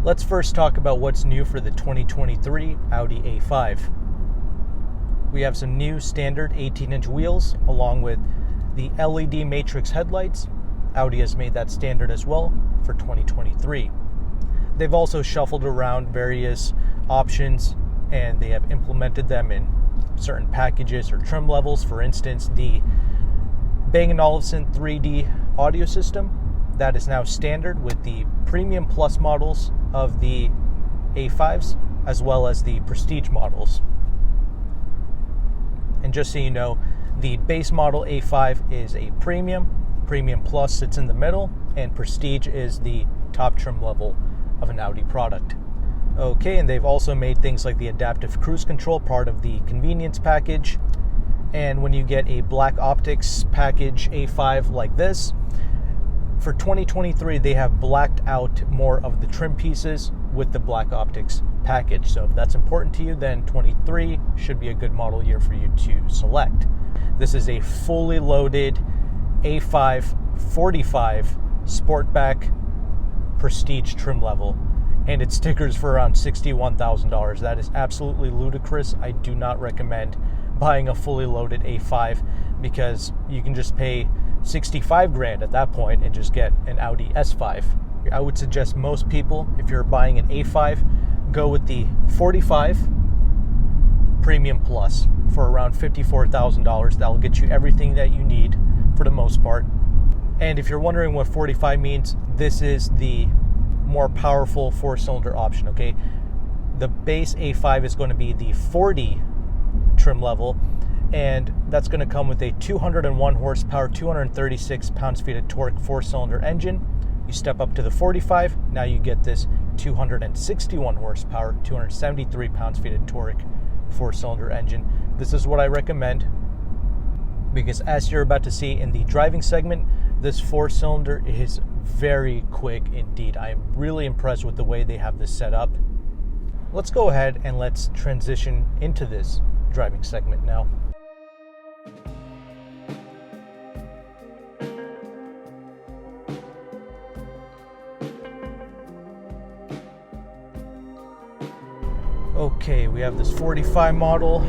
Let's first talk about what's new for the 2023 Audi A5. We have some new standard 18-inch wheels along with the LED matrix headlights. Audi has made that standard as well for 2023. They've also shuffled around various options and they have implemented them in certain packages or trim levels. For instance, the Bang & Olufsen 3D audio system, that is now standard with the Premium Plus models of the A5s as well as the Prestige models. And just so you know, the base model A5 is a Premium Plus sits in the middle, and Prestige is the top trim level of an Audi product. Okay, and they've also made things like the adaptive cruise control part of the convenience package. And when you get a black optics package A5 like this, for 2023 they have blacked out more of the trim pieces with the black optics package. So if that's important to you, then 23 should be a good model year for you to select. This is a fully loaded A5 45 Sportback Prestige trim level, and it stickers for around $61,000. That is absolutely ludicrous. I do not recommend buying a fully loaded A5 because you can just pay $65,000 at that point and just get an Audi S5. I would suggest most people, if you're buying an A5, go with the 45 Premium Plus for around $54,000. That'll get you everything that you need for the most part. And if you're wondering what 45 means, this is the more powerful 4-cylinder option, okay? The base A5 is going to be the 40 trim level, and that's going to come with a 201 horsepower, 236 pounds-feet of torque 4-cylinder engine. You step up to the 45, now you get this 261 horsepower, 273 pounds-feet of torque 4-cylinder engine. This is what I recommend because, as you're about to see in the driving segment, this 4-cylinder is very quick indeed. I am really impressed with the way they have this set up. Let's go ahead and let's transition into this driving segment now. Okay, we have this 45 model.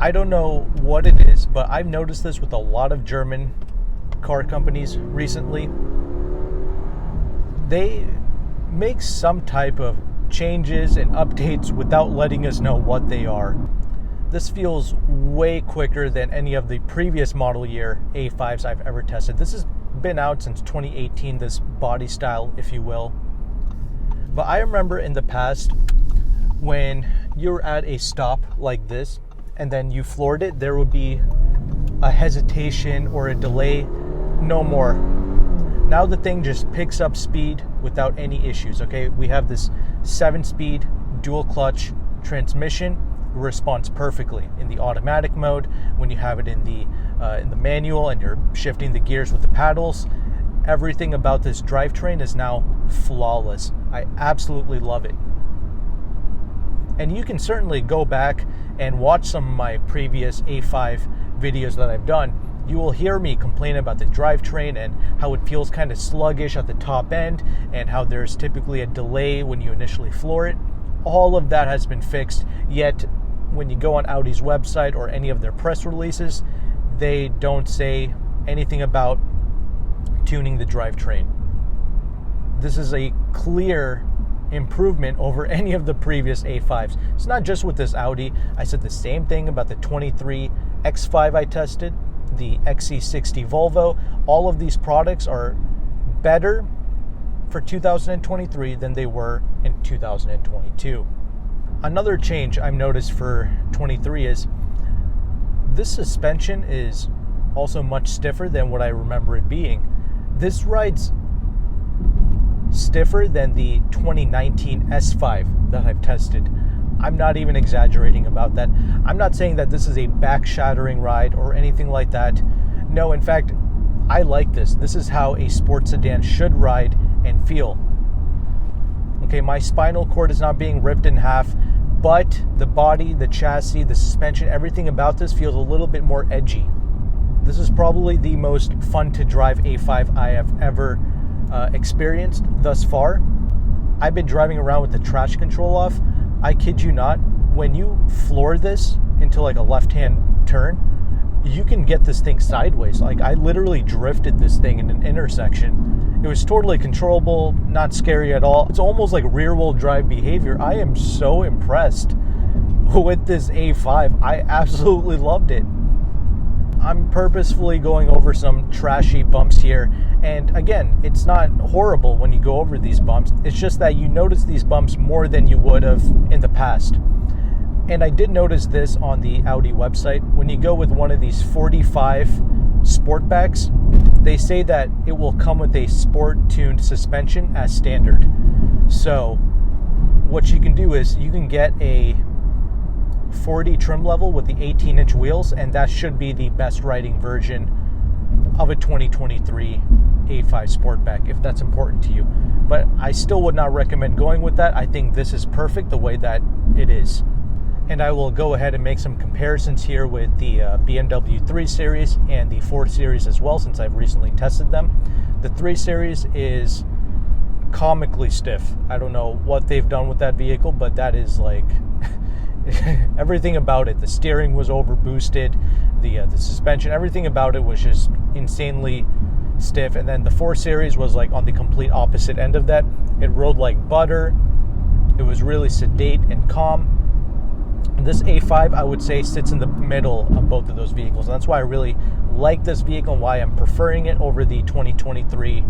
I don't know what it is, but I've noticed this with a lot of German car companies recently. They make some type of changes and updates without letting us know what they are. This feels way quicker than any of the previous model year A5s I've ever tested. This has been out since 2018, this body style, if you will. But I remember in the past when you were at a stop like this and then you floored it, there would be a hesitation or a delay. No more. Now the thing just picks up speed without any issues, okay? We have this 7-speed dual clutch transmission, responds perfectly in the automatic mode. When you have it in the manual and you're shifting the gears with the paddles, everything about this drivetrain is now flawless. I absolutely love it. And you can certainly go back and watch some of my previous A5 videos that I've done. You will hear me complain about the drivetrain and how it feels kind of sluggish at the top end and how there's typically a delay when you initially floor it. All of that has been fixed, yet when you go on Audi's website or any of their press releases, they don't say anything about tuning the drivetrain. This is a clear improvement over any of the previous A5s. It's not just with this Audi. I said the same thing about the 23 X5 I tested, the XC60 Volvo. All of these products are better for 2023 than they were in 2022. Another change I've noticed for 23 is this suspension is also much stiffer than what I remember it being. This rides stiffer than the 2019 S5 that I've tested. I'm not even exaggerating about that. I'm not saying that this is a back-shattering ride or anything like that. No, in fact, I like this. This is how a sports sedan should ride and feel. Okay, my spinal cord is not being ripped in half, but the body, the chassis, the suspension, everything about this feels a little bit more edgy. This is probably the most fun to drive A5 I have ever experienced thus far. I've been driving around with the traction control off. I kid you not, when you floor this into like a left-hand turn, you can get this thing sideways. Like, I literally drifted this thing in an intersection. It was totally controllable, not scary at all. It's almost like rear-wheel drive behavior. I am so impressed with this A5. I absolutely loved it. I'm purposefully going over some trashy bumps here, and again, it's not horrible when you go over these bumps. It's just that you notice these bumps more than you would have in the past. And I did notice this on the Audi website. When you go with one of these 45 Sportbacks, they say that it will come with a sport-tuned suspension as standard. So what you can do is you can get a 40 trim level with the 18-inch wheels, and that should be the best riding version of a 2023 A5 Sportback, if that's important to you. But I still would not recommend going with that. I think this is perfect the way that it is. And I will go ahead and make some comparisons here with the BMW 3 Series and the 4 Series as well, since I've recently tested them. The 3 Series is comically stiff. I don't know what they've done with that vehicle, but that is like everything about it. The steering was over boosted, the suspension, everything about it was just insanely stiff. And then the 4 Series was like on the complete opposite end of that. It rode like butter. It was really sedate and calm. This A5, I would say, sits in the middle of both of those vehicles. And that's why I really like this vehicle and why I'm preferring it over the 2023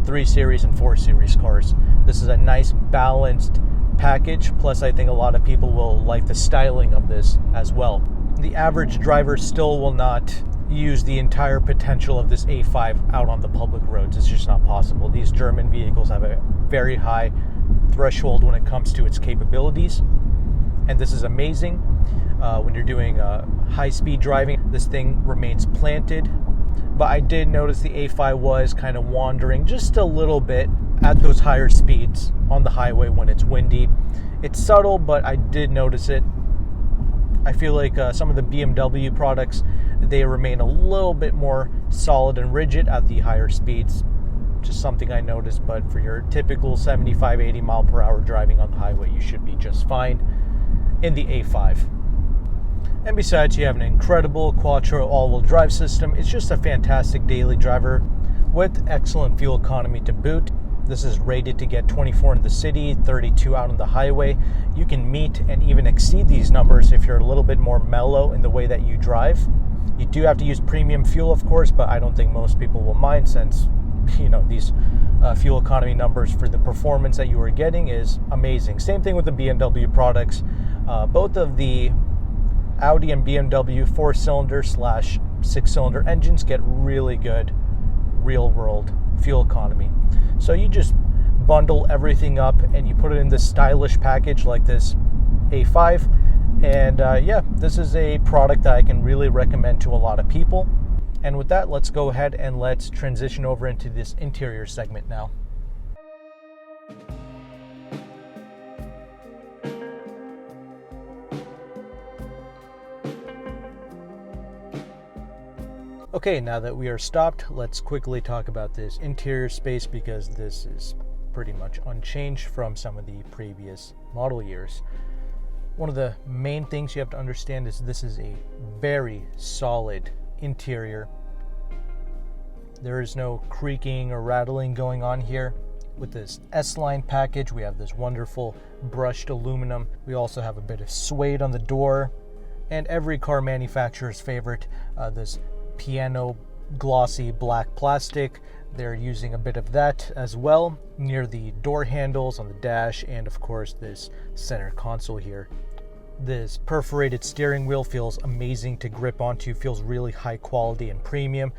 3 Series and 4 Series cars. This is a nice balanced package. Plus, I think a lot of people will like the styling of this as well. The average driver still will not use the entire potential of this A5 out on the public roads. It's just not possible. These German vehicles have a very high threshold when it comes to its capabilities. And this is amazing. When you're doing high-speed driving, this thing remains planted. But I did notice the A5 was kind of wandering just a little bit at those higher speeds on the highway when it's windy. It's subtle, but I did notice it. I feel like some of the BMW products, they remain a little bit more solid and rigid at the higher speeds. Just something I noticed, but for your typical 75, 80 mile per hour driving on the highway, you should be just fine in the A5. And besides, you have an incredible quattro all-wheel drive system. It's just a fantastic daily driver with excellent fuel economy to boot. This is rated to get 24 in the city, 32 out on the highway. You can meet and even exceed these numbers if you're a little bit more mellow in the way that you drive. You do have to use premium fuel, of course, but I don't think most people will mind, since these fuel economy numbers for the performance that you are getting is amazing. Same thing with the BMW products. Both of the Audi and BMW 4-cylinder / 6-cylinder engines get really good real-world fuel economy. So you just bundle everything up and you put it in this stylish package like this A5. And yeah, this is a product that I can really recommend to a lot of people. And with that, let's go ahead and let's transition over into this interior segment now. Okay, now that we are stopped, let's quickly talk about this interior space, because this is pretty much unchanged from some of the previous model years. One of the main things you have to understand is this is a very solid interior. There is no creaking or rattling going on here. With this S-Line package, we have this wonderful brushed aluminum. We also have a bit of suede on the door, and every car manufacturer's favorite, this piano glossy black plastic. They're using a bit of that as well near the door handles, on the dash, and of course this center console here. This perforated steering wheel feels amazing to grip onto, feels really high quality and premium.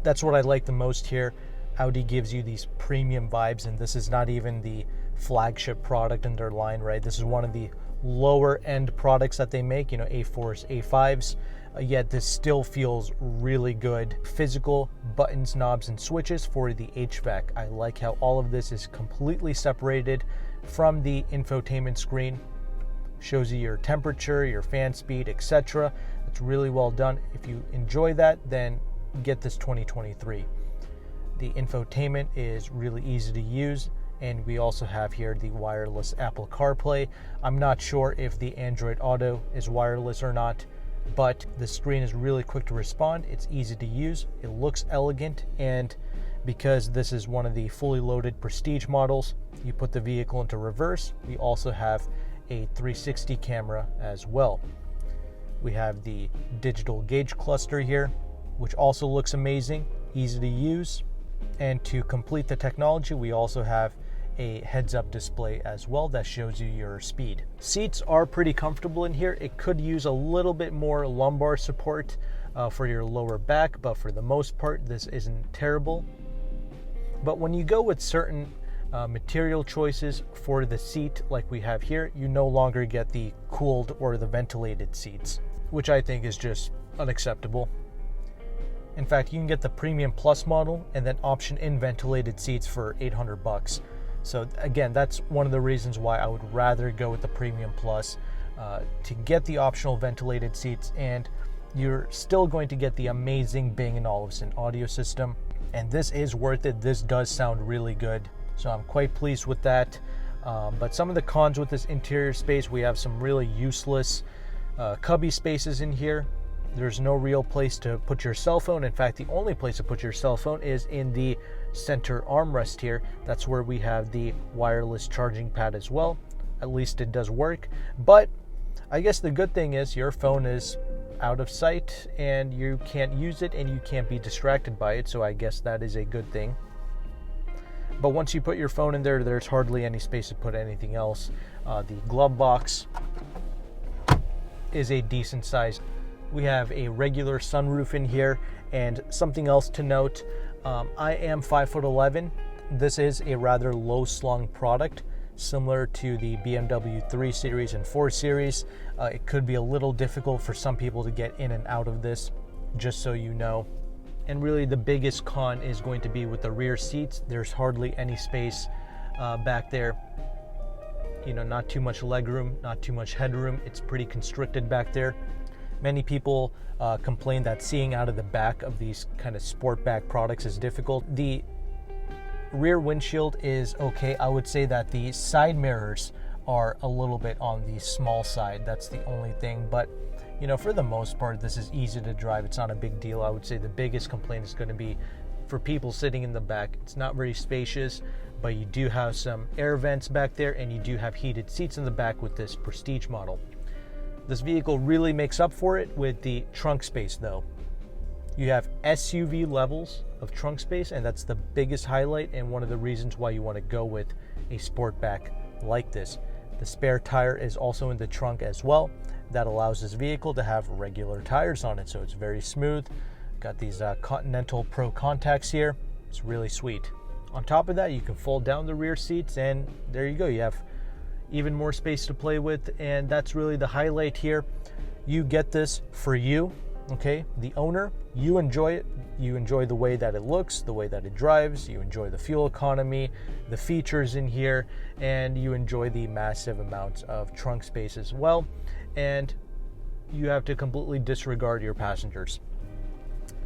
That's what I like the most here. Audi gives you these premium vibes, and this is not even the flagship product in their line, right? This is one of the lower end products that they make, A4s, A5s. Yet this still feels really good. Physical buttons, knobs, and switches for the HVAC. I like how all of this is completely separated from the infotainment screen. Shows you your temperature, your fan speed, etc. It's really well done. If you enjoy that, then get this 2023. The infotainment is really easy to use, and we also have here the wireless Apple CarPlay. I'm not sure if the Android Auto is wireless or not, but the screen is really quick to respond. It's easy to use, it looks elegant, and because this is one of the fully loaded Prestige models, you put the vehicle into reverse. We also have a 360 camera as well. We have the digital gauge cluster here, which also looks amazing, easy to use. And to complete the technology, we also have a heads-up display as well that shows you your speed. Seats are pretty comfortable in here. It could use a little bit more lumbar support for your lower back, but for the most part, this isn't terrible. But when you go with certain material choices for the seat like we have here, you no longer get the cooled or the ventilated seats, which I think is just unacceptable. In fact, you can get the Premium Plus model and then option in ventilated seats for $800. So again, that's one of the reasons why I would rather go with the Premium Plus to get the optional ventilated seats, and you're still going to get the amazing Bang & Olufsen audio system, and this is worth it. This does sound really good, so I'm quite pleased with that. But some of the cons with this interior space, we have some really useless cubby spaces in here. There's no real place to put your cell phone. In fact, the only place to put your cell phone is in the center armrest here. That's where we have the wireless charging pad as well. At least it does work. But I guess the good thing is your phone is out of sight and you can't use it and you can't be distracted by it. So I guess that is a good thing. But once you put your phone in there, there's hardly any space to put anything else. The glove box is a decent size. We have a regular sunroof in here, and something else to note, I am 5'11". This is a rather low slung product, similar to the BMW 3 Series and 4 Series. It could be a little difficult for some people to get in and out of this, just so you know. And really the biggest con is going to be with the rear seats. There's hardly any space back there. You know, not too much legroom, not too much headroom. It's pretty constricted back there. Many people complain that seeing out of the back of these kind of sportback products is difficult. The rear windshield is okay. I would say that the side mirrors are a little bit on the small side. That's the only thing. But, you know, for the most part, this is easy to drive. It's not a big deal. I would say the biggest complaint is going to be for people sitting in the back. It's not very spacious, but you do have some air vents back there, and you do have heated seats in the back with this Prestige model. This vehicle really makes up for it with the trunk space though. You have SUV levels of trunk space, and that's the biggest highlight and one of the reasons why you want to go with a sportback like this. The spare tire is also in the trunk as well. That allows this vehicle to have regular tires on it, so it's very smooth. Got these Continental Pro contacts here. It's really sweet. On top of that, you can fold down the rear seats, and there you go. You have even more space to play with, and that's really the highlight here. You get this for you, okay? The owner, you enjoy it. You enjoy the way that it looks, the way that it drives, you enjoy the fuel economy, the features in here, and you enjoy the massive amounts of trunk space as well. And you have to completely disregard your passengers.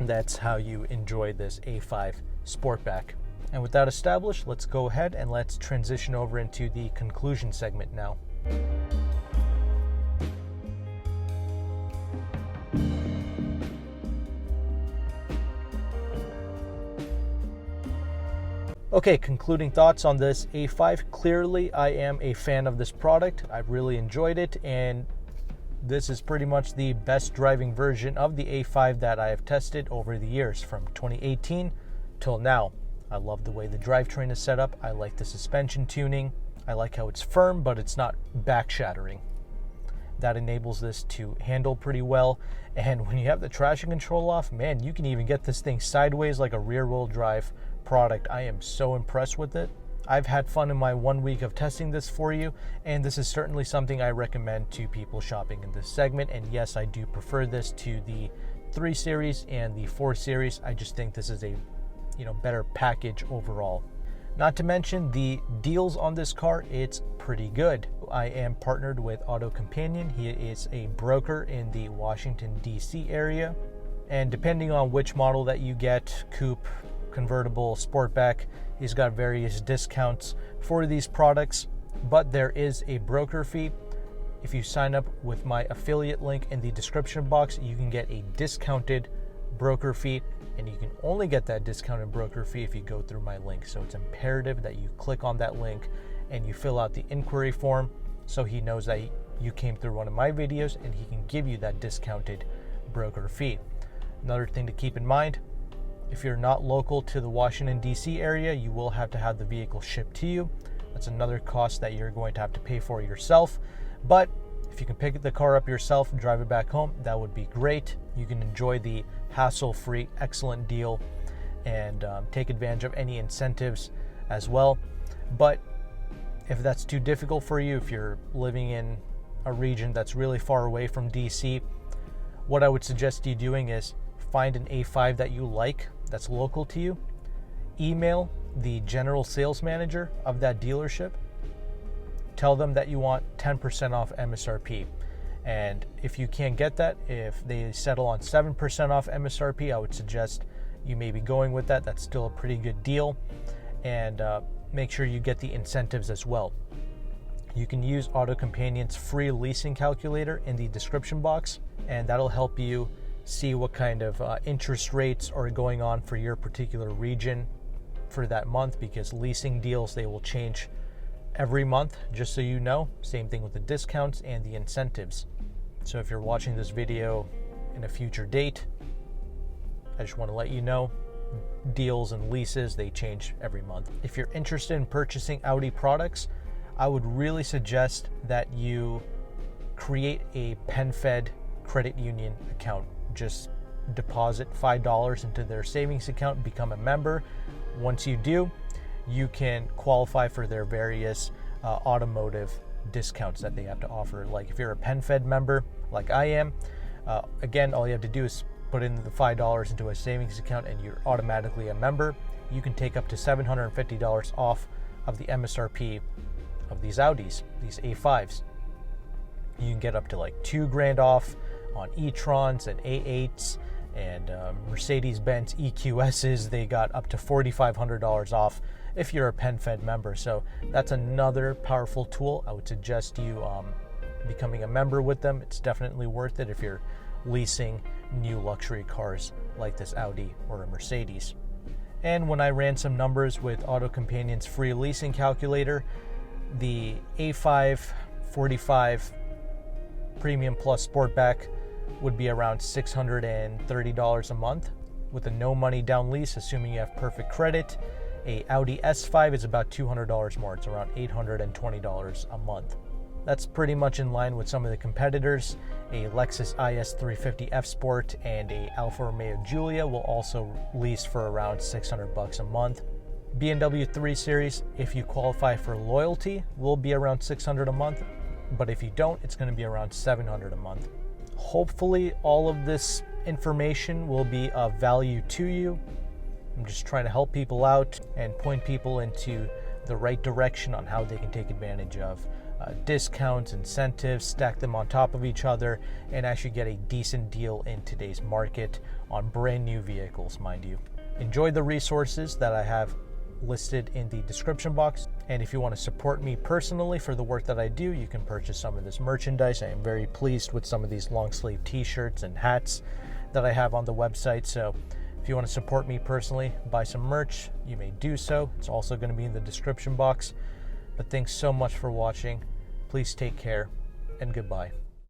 That's how you enjoy this A5 Sportback. And with that established, let's go ahead and let's transition over into the conclusion segment now. Okay, concluding thoughts on this A5. Clearly, I am a fan of this product. I've really enjoyed it, and this is pretty much the best driving version of the A5 that I have tested over the years from 2018 till now. I love the way the drivetrain is set up. I like the suspension tuning. I like how it's firm, but it's not back-shattering. That enables this to handle pretty well. And when you have the traction control off, man, you can even get this thing sideways like a rear-wheel drive product. I am so impressed with it. I've had fun in my 1 week of testing this for you, and this is certainly something I recommend to people shopping in this segment. And yes, I do prefer this to the 3 Series and the 4 Series. I just think this is a better package overall. Not to mention the deals on this car, it's pretty good. I am partnered with AutoCompanion. He is a broker in the Washington, D.C. area. And depending on which model that you get, coupe, convertible, sportback, he's got various discounts for these products, but there is a broker fee. If you sign up with my affiliate link in the description box, you can get a discounted broker fee, and you can only get that discounted broker fee if you go through my link. So it's imperative that you click on that link and you fill out the inquiry form so he knows that you came through one of my videos and he can give you that discounted broker fee. Another thing to keep in mind, if you're not local to the Washington, D.C. area, you will have to have the vehicle shipped to you. That's another cost that you're going to have to pay for yourself. But if you can pick the car up yourself and drive it back home, that would be great. You can enjoy the hassle-free, excellent deal and take advantage of any incentives as well. But if that's too difficult for you, if you're living in a region that's really far away from DC, what I would suggest you doing is find an A5 that you like that's local to you, email the general sales manager of that dealership, tell them that you want 10% off MSRP. And if you can't get that, if they settle on 7% off MSRP, I would suggest you may be going with that. That's still a pretty good deal. And make sure you get the incentives as well. You can use AutoCompanion's free leasing calculator in the description box, and that'll help you see what kind of interest rates are going on for your particular region for that month, because leasing deals, they will change every month, just so you know. Same thing with the discounts and the incentives. So if you're watching this video in a future date, I just want to let you know, deals and leases, they change every month. If you're interested in purchasing Audi products, I would really suggest that you create a PenFed credit union account. Just deposit $5 into their savings account, become a member. Once you do, you can qualify for their various automotive discounts that they have to offer. Like if you're a PenFed member, like I am, again, all you have to do is put in the $5 into a savings account and you're automatically a member. You can take up to $750 off of the MSRP of these Audis, these A5s. You can get up to like $2,000 off on e-trons and A8s, and Mercedes-Benz EQSs, they got up to $4,500 off if you're a PenFed member. So that's another powerful tool. I would suggest you becoming a member with them. It's definitely worth it if you're leasing new luxury cars like this Audi or a Mercedes. And when I ran some numbers with AutoCompanion's free leasing calculator, the A5 45 Premium Plus Sportback would be around $630 a month with a no money down lease, assuming you have perfect credit. A Audi S5 is about $200 more. It's around $820 a month. That's pretty much in line with some of the competitors. A Lexus IS 350 F Sport and a Alfa Romeo Giulia will also lease for around $600 a month. BMW 3 Series, if you qualify for loyalty, will be around $600 a month, but if you don't, it's going to be around $700 a month. Hopefully all of this information will be of value to you. I'm just trying to help people out and point people into the right direction on how they can take advantage of discounts, incentives, stack them on top of each other, and actually get a decent deal in today's market on brand new vehicles, mind you. Enjoy the resources that I have listed in the description box, and if you want to support me personally for the work that I do, you can purchase some of this merchandise. I am very pleased with some of these long sleeve t-shirts and hats that I have on the website. So if you want to support me personally, buy some merch, you may do so. It's also going to be in the description box. But thanks so much for watching. Please take care, and goodbye.